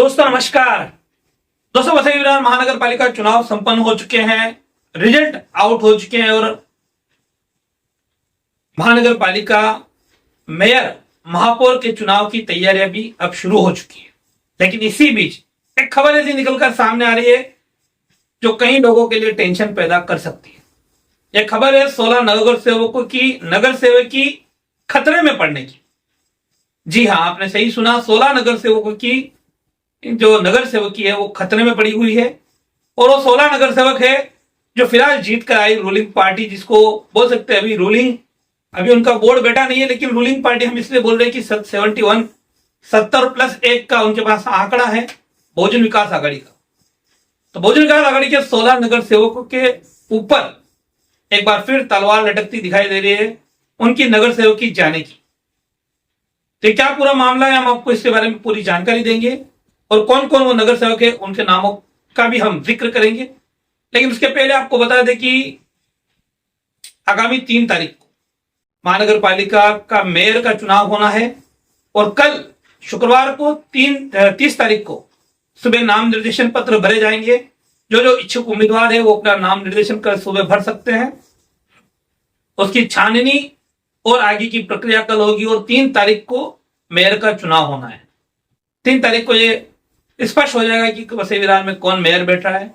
दोस्तों नमस्कार। दोस्तों वसई विरार महानगर पालिका चुनाव संपन्न हो चुके हैं, रिजल्ट आउट हो चुके हैं और महानगर पालिका मेयर महापौर के चुनाव की तैयारियां भी अब शुरू हो चुकी है। लेकिन इसी बीच एक खबर ऐसी निकलकर सामने आ रही है जो कई लोगों के लिए टेंशन पैदा कर सकती है। यह खबर है 16 नगर सेवक की खतरे में पड़ने की। जी हाँ, आपने सही सुना, 16 नगर सेवकों की जो नगर सेवकी है वो खतरे में पड़ी हुई है। और वो 16 नगर सेवक है जो फिलहाल जीत कर आई रूलिंग पार्टी, जिसको बोल सकते हैं अभी उनका बोर्ड बैठा नहीं है, लेकिन रूलिंग पार्टी हम इसलिए बोल रहे हैं कि 70+1 का उनके पास आंकड़ा है बहुजन विकास आघाड़ी का। तो बहुजन विकास आघाड़ी के 16 नगर सेवकों के ऊपर एक बार फिर तलवार लटकती दिखाई दे रही है उनकी नगर सेवकी जाने की। तो क्या पूरा मामला है, हम आपको इसके बारे में पूरी जानकारी देंगे और कौन कौन वो नगर सेवक है उनके नामों का भी हम जिक्र करेंगे। लेकिन उसके पहले आपको बता दें कि आगामी 3 तारीख को महानगर पालिका का मेयर का चुनाव होना है और कल शुक्रवार को 30 तारीख को सुबह नाम निर्देशन पत्र भरे जाएंगे। जो इच्छुक उम्मीदवार है वो अपना नाम निर्देशन कर सुबह भर सकते हैं। उसकी छाननी और आगे की प्रक्रिया कल होगी और 3 तारीख को मेयर का चुनाव होना है। 3 तारीख को ये स्पष्ट हो जाएगा कि वसई विरार में कौन मेयर बैठ रहा है।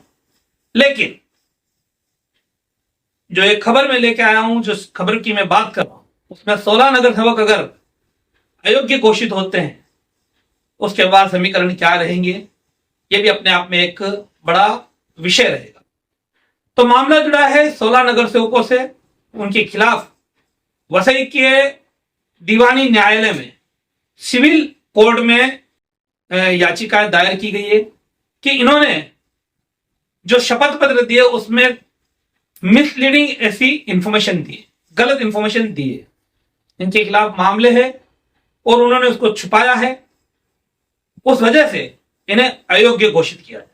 लेकिन जो एक खबर में लेके आया हूं, जो खबर की मैं बात कर रहा हूं, उसमें 16 नगर सेवक अगर अयोग्य घोषित होते हैं उसके बाद समीकरण क्या रहेंगे, ये भी अपने आप में एक बड़ा विषय रहेगा। तो मामला जुड़ा है 16 नगर सेवकों से। उनके खिलाफ वसई के दीवानी न्यायालय में सिविल कोर्ट में याचिका दायर की गई है कि इन्होंने जो शपथ पत्र दिए उसमें मिसलीडिंग ऐसी इंफॉर्मेशन दी, गलत इंफॉर्मेशन दी है। इनके खिलाफ मामले है और उन्होंने उसको छुपाया है, उस वजह से इन्हें अयोग्य घोषित किया है।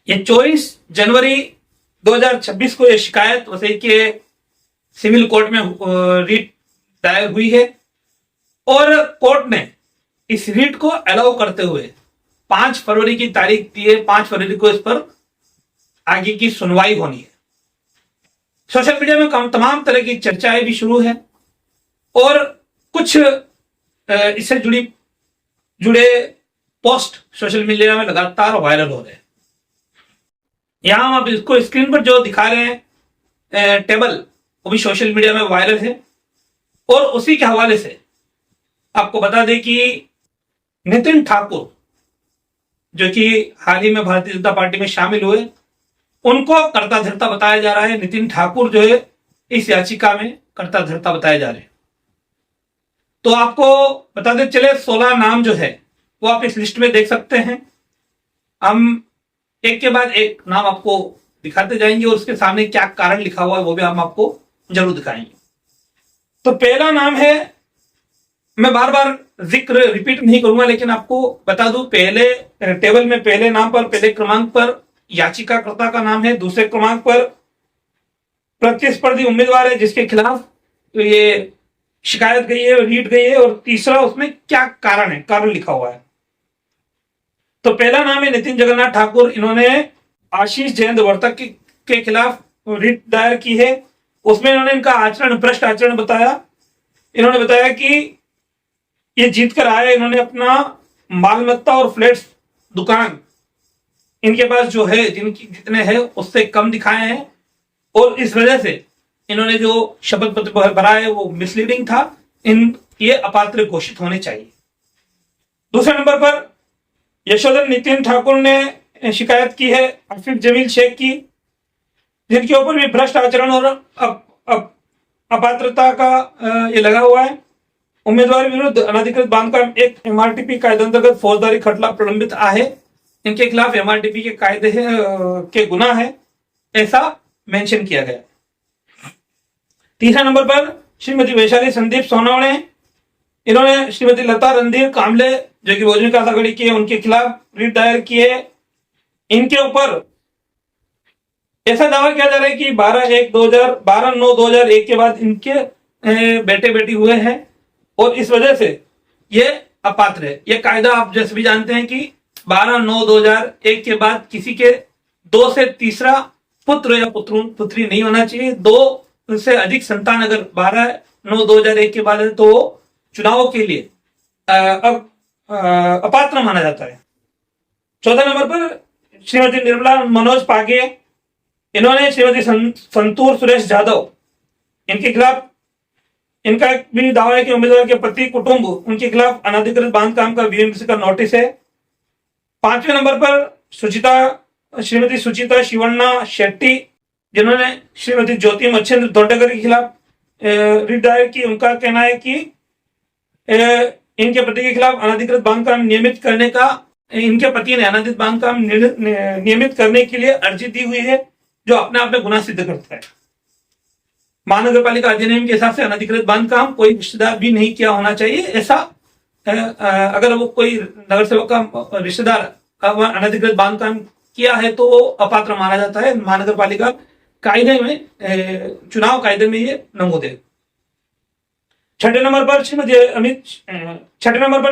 ये 24 जनवरी 2026 को यह शिकायत वसई के सिविल कोर्ट में रीट दायर हुई है और कोर्ट ने इस रीट को अलाउ करते हुए 5 फरवरी की तारीख दी है। 5 फरवरी को इस पर आगे की सुनवाई होनी है। सोशल मीडिया में तमाम तरह की चर्चाएं भी शुरू है और कुछ इससे जुड़े पोस्ट सोशल मीडिया में लगातार वायरल हो रहे हैं। यहां हम आप इसको स्क्रीन पर जो दिखा रहे हैं टेबल, वो भी सोशल मीडिया में वायरल है। और उसी के हवाले से आपको बता दें कि नितिन ठाकुर, जो कि हाल ही में भारतीय जनता पार्टी में शामिल हुए, उनको कर्ता धर्ता बताया जा रहा है। नितिन ठाकुर जो है इस याचिका में कर्ता धर्ता बताए जा रहे हैं। तो आपको बताते चले 16 नाम जो है वो आप इस लिस्ट में देख सकते हैं। हम एक के बाद एक नाम आपको दिखाते जाएंगे और उसके सामने क्या कारण लिखा हुआ है वो भी हम आपको जरूर दिखाएंगे। तो पहला नाम है, मैं बार बार जिक्र रिपीट नहीं करूंगा, लेकिन आपको बता दूं, पहले टेबल में पहले नाम पर, पहले क्रमांक पर याचिकाकर्ता का नाम है, दूसरे क्रमांक पर प्रतिस्पर्धी उम्मीदवार है जिसके खिलाफ तो ये शिकायत गई है, रीट गई है, और तीसरा उसमें क्या कारण है, कारण लिखा हुआ है। तो पहला नाम है नितिन जगन्नाथ ठाकुर। इन्होंने आशीष जयंत वर्तक के खिलाफ रीट दायर की है। उसमें इन्होंने इनका आचरण, भ्रष्ट आचरण बताया। इन्होंने बताया कि ये जीत कर आए, इन्होंने अपना मालमत्ता और फ्लैट्स, दुकान इनके पास जो है, जितने हैं उससे कम दिखाए हैं और इस वजह से इन्होंने जो शपथ पत्र भरा है वो मिसलीडिंग था। ये अपात्र घोषित होने चाहिए। दूसरे नंबर पर यशोधर नितिन ठाकुर ने शिकायत की है आसिफ जमील शेख की, जिनके ऊपर भी भ्रष्ट आचरण और अपात्रता का ये लगा हुआ है। उम्मीदवार विरुद्ध अनधिकृत बांधकाम एक MRTP कायदे अंतर्गत फौजदारी खटला प्रलंबित आहे। इनके खिलाफ MRTP के कायदे के गुना है, ऐसा मेंशन किया गया। तीसरा नंबर पर श्रीमती वैशाली संदीप सोनवणे, इन्होंने श्रीमती लता रणधीर कामले जो कि बहुजन विकास आघाड़ी की है, उनके खिलाफ रीट दायर की है। इनके ऊपर ऐसा दावा किया जा रहा है कि 12/9/2001 के बाद इनके बेटे बेटी हुए हैं और इस वजह से ये अपात्र है। यह कायदा आप जैसे भी जानते हैं कि 12/9/2001 के बाद किसी के 2 से तीसरा पुत्र या पुत्री नहीं होना चाहिए। 2 से अधिक संतान अगर 12/9/2001 के बाद है तो वो चुनावों के लिए अपात्र माना जाता है। 14 नंबर पर श्रीमती निर्मला मनोज पागे, इन्होंने श्रीमती संतूर सुरेश यादव, इनके खिलाफ इनका भी दावा है कि उम्मीदवार के पति कुटुंब उनके खिलाफ अनधिकृत बांधकाम का बीएमसी का नोटिस है। 5वें नंबर पर श्रीमती सुचिता शिवन्ना शेट्टी, जिन्होंने श्रीमती ज्योति मच्छेंद्र दोडेकर के खिलाफ रिट दायर की। उनका कहना है कि इनके पति के खिलाफ अनधिकृत बांधकाम नियमित करने का, इनके पति ने अनधिकृत बांधकाम नियमित करने के लिए अर्जी दी हुई है, जो अपने आप में गुनाह सिद्ध करता है। महानगर पालिका अधिनियम के हिसाब से अनधिकृत बांधकाम कोई रिश्तेदार भी नहीं किया होना चाहिए। ऐसा अगर वो कोई नगर सेवक का रिश्तेदार अनधिकृत बांधकाम किया है तो वो अपात्र माना जाता है। महानगर पालिका कायदे में, चुनाव कायदे में ये नमूद है। 6 नंबर पर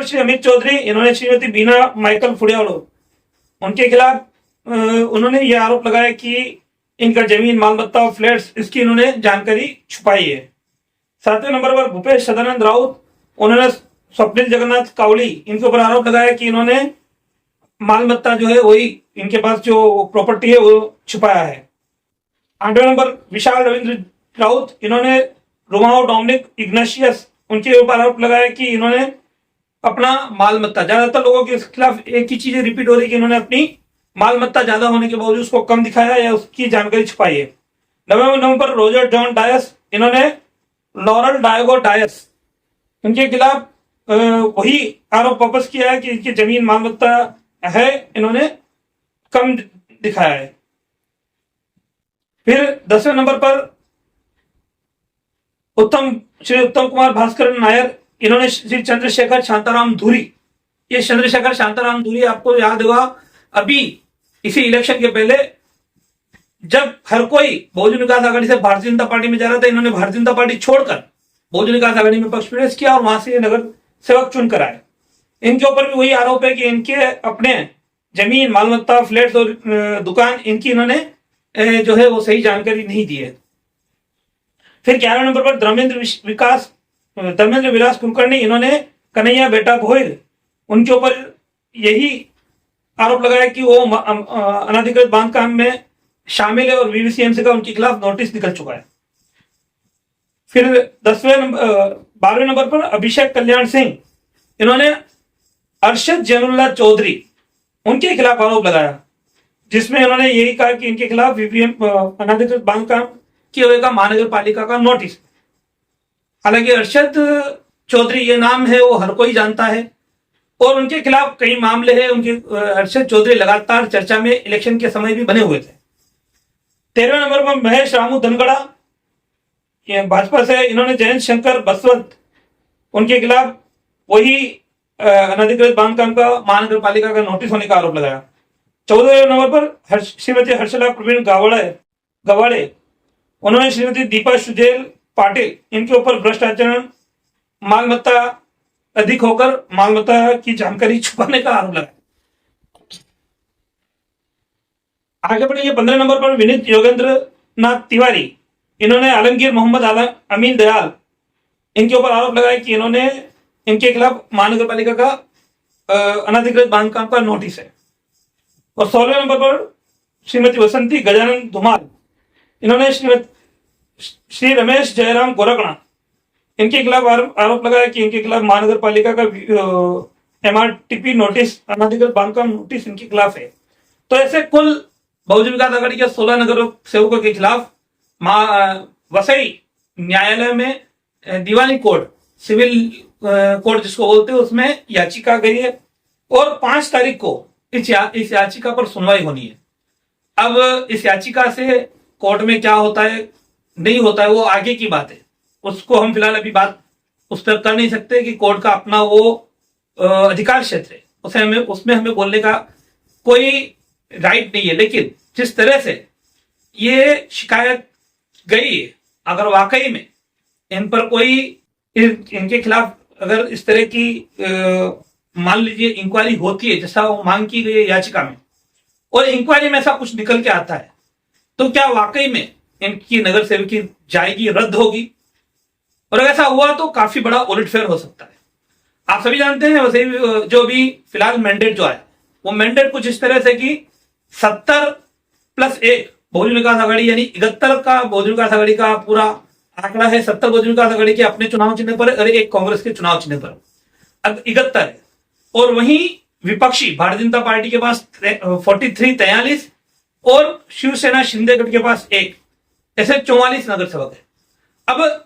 श्री अमित चौधरी, इन्होंने श्रीमती बीना माइकल फुडियालो, उनके खिलाफ उन्होंने ये आरोप लगाया कि इनका जमीन मालमत्ता और फ्लैट्स, इसकी इन्होंने जानकारी छुपाई है। 7वें नंबर पर भूपेश सदानंद राउत, उन्होंने स्वप्निल जगन्नाथ कावली, इनके ऊपर आरोप लगाया कि इन्होंने मालमत्ता जो है वही इनके पास जो प्रॉपर्टी है वो छुपाया है। 8वें नंबर विशाल रविंद्र राउत, इन्होंने रोमाओ डोमिनिक इग्नाशियस, उनके ऊपर आरोप लगाया कि इन्होंने अपना मालमत्ता, ज्यादातर लोगों के खिलाफ एक ही चीजें रिपीट हो रही कि इन्होंने अपनी मालमत्ता ज्यादा होने के बावजूद उसको कम दिखाया या उसकी जानकारी छुपाई है। 9वें नंबर पर रोजर जॉन डायस, इन्होंने लॉरल डायगो डायस, उनके खिलाफ वही आरोप वापस किया है कि इनकी जमीन मालमत्ता है, इन्होंने कम दिखाया है। फिर 10वें नंबर पर श्री उत्तम कुमार भास्कर नायर, इन्होंने श्री चंद्रशेखर शांताराम धूरी, ये चंद्रशेखर शांताराम धूरी आपको याद होगा अभी इसी इलेक्शन के पहले जब हर कोई बहुजन विकास आघाड़ी से भारतीय जनता पार्टी में जा रहा था, इन्होंने भारतीय जनता पार्टी छोड़कर बहुजन विकास आघाड़ी में पक्ष प्रवेश किया और वहां से नगर सेवक चुनकर आए। इनके ऊपर भी वही आरोप है कि इनके अपने जमीन मालमत्ता फ्लैट्स और दुकान, इनकी इन्होंने जो है वो सही जानकारी नहीं दी है। फिर 11वें नंबर पर धर्मेंद्र विलास कुलकर्णी, इन्होंने कन्हैया बेटा भोइर, उनके ऊपर यही आरोप लगाया कि वो अनधिकृत बांधकाम में शामिल है और वीवीसीएमसी का उनके खिलाफ नोटिस निकल चुका है। फिर 12वें नंबर पर अभिषेक कल्याण सिंह, इन्होंने अरशद जैनुल्लाह चौधरी, उनके खिलाफ आरोप लगाया, जिसमें इन्होंने यही कहा कि इनके खिलाफ अनधिकृत बांधकाम किए हुए का महानगर पालिका का नोटिस। हालांकि अरशद चौधरी ये नाम है वो हर कोई जानता है और उनके खिलाफ कई मामले हैं। उनके अरशद चौधरी लगातार चर्चा में इलेक्शन के समय भी बने हुए थे। 13वें नंबर पर महेश रामू धनगड़ा, भाजपा से, इन्होंने जयंत शंकर बसवंत, उनके खिलाफ वही अनधिकृत बांधकाम का महानगर पालिका का नोटिस होने का आरोप लगाया। 14वें नंबर पर श्रीमती हर्षला प्रवीण गवाड़े, उन्होंने श्रीमती दीपा सुजेल पाटिल, इनके ऊपर भ्रष्टाचार, मालमत्ता अधिक होकर मालमत्ता की जानकारी छुपाने का आरोप लगाया। आगे बढ़ेंगे 15 नंबर पर विनीत योगेंद्र नाथ तिवारी, इन्होंने आलमगीर मोहम्मद अमीन दयाल, इनके ऊपर आरोप लगाया कि इन्होंने इनके खिलाफ महानगर पालिका का अनधिकृत बांधकाम का नोटिस है। और 16वें नंबर पर श्रीमती वसंती गजानन धुमाल, इन्होंने श्री रमेश जयराम गोरगणा, इनके खिलाफ आरोप लगाया कि इनके खिलाफ महानगर पालिका का MRTP नोटिस, अनधिकृत बांधकाम नोटिस इनके खिलाफ है। तो ऐसे कुल बहुजन विकास आघाड़ी के 16 नगर सेवकों के खिलाफ वसई न्यायालय में दीवानी कोड, सिविल कोड जिसको बोलते हैं, उसमें याचिका गई है और 5 तारीख को इस याचिका पर सुनवाई होनी है। अब इस याचिका से कोर्ट में क्या होता है नहीं होता है वो आगे की बात है, उसको हम फिलहाल अभी बात उस पर कर नहीं सकते कि कोर्ट का अपना वो अधिकार क्षेत्र है, उसमें हमें बोलने का कोई राइट नहीं है। लेकिन जिस तरह से ये शिकायत गई है, अगर वाकई में इन पर कोई इनके खिलाफ अगर इस तरह की मान लीजिए इंक्वायरी होती है जैसा वो मांग की गई है याचिका में, और इंक्वायरी में ऐसा कुछ निकल के आता है, तो क्या वाकई में इनकी नगर सेवकी जाएगी, रद्द होगी? और अगर ऐसा हुआ तो काफी बड़ा उलटफेर हो सकता है। आप सभी जानते हैं वैसे जो भी फिलहाल मैंडेट जो है वो मैंडेट कुछ इस तरह से कि 70+1 बहुजन विकास आघाड़ी यानी 71 का बहुजन विकास आघाड़ी का पूरा आंकड़ा है। 70 बहुजन विकास आघाड़ी के अपने चुनाव चिन्ह पर और एक कांग्रेस के चुनाव चिन्ह पर 71 है। और वहीं विपक्षी भारतीय जनता पार्टी के पास 43 और शिवसेना शिंदेगढ़ के पास 1, ऐसे 44 नगर सेवक है। अब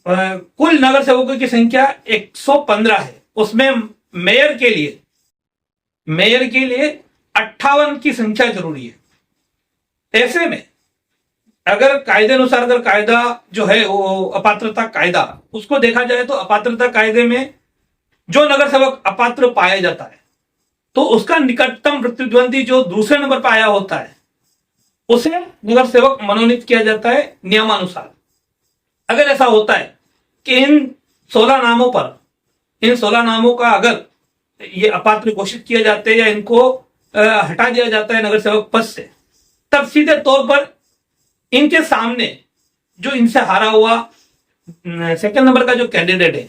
कुल नगर सेवकों की संख्या 115 है, उसमें मेयर के लिए 58 की संख्या जरूरी है। ऐसे में अगर कायदे अनुसार अगर कायदा जो है वो अपात्रता कायदा उसको देखा जाए तो अपात्रता कायदे में जो नगर सेवक अपात्र पाया जाता है तो उसका निकटतम प्रतिद्वंदी जो दूसरे नंबर पर आया होता है उसे नगर सेवक मनोनीत किया जाता है नियमानुसार। अगर ऐसा होता है कि इन 16 नामों का अगर ये अपात्र घोषित किए जाते हैं या इनको हटा दिया जाता है नगर सेवक पद से, तब सीधे तौर पर इनके सामने जो इनसे हारा हुआ सेकंड नंबर का जो कैंडिडेट है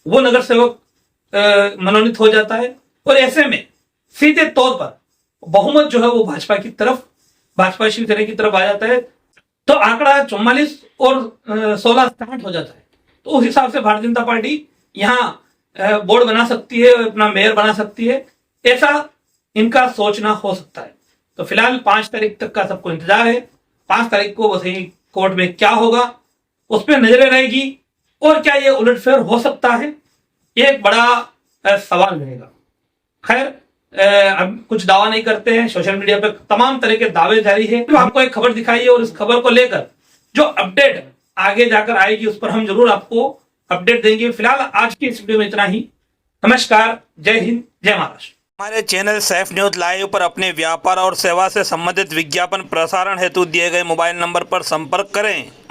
वो नगर सेवक मनोनीत हो जाता है। और ऐसे में सीधे तौर पर बहुमत जो है वो भाजपा शिवसेना की तरफ आ जाता है। तो आंकड़ा 44 और 16 स्टार्ट हो जाता है। तो उस हिसाब से भारतीय जनता पार्टी यहाँ बोर्ड बना सकती है, अपना मेयर बना सकती है, ऐसा इनका सोचना हो सकता है। तो फिलहाल 5 तारीख तक का सबको इंतजार है। 5 तारीख को वही कोर्ट में क्या होगा उस पर नजरें रहेगी और क्या ये उलटफेर हो सकता है, ये एक बड़ा सवाल रहेगा। खैर अब कुछ दावा नहीं करते हैं, सोशल मीडिया पर तमाम तरह के दावे जारी है। तो आपको एक खबर दिखाई है और इस खबर को लेकर जो अपडेट आगे जाकर आएगी उस पर हम जरूर आपको अपडेट देंगे। फिलहाल आज की इस वीडियो में इतना ही। नमस्कार, जय हिंद, जय महाराष्ट्र। हमारे चैनल सैफ न्यूज लाइव पर अपने व्यापार और सेवा से संबंधित विज्ञापन प्रसारण हेतु दिए गए मोबाइल नंबर पर संपर्क करें।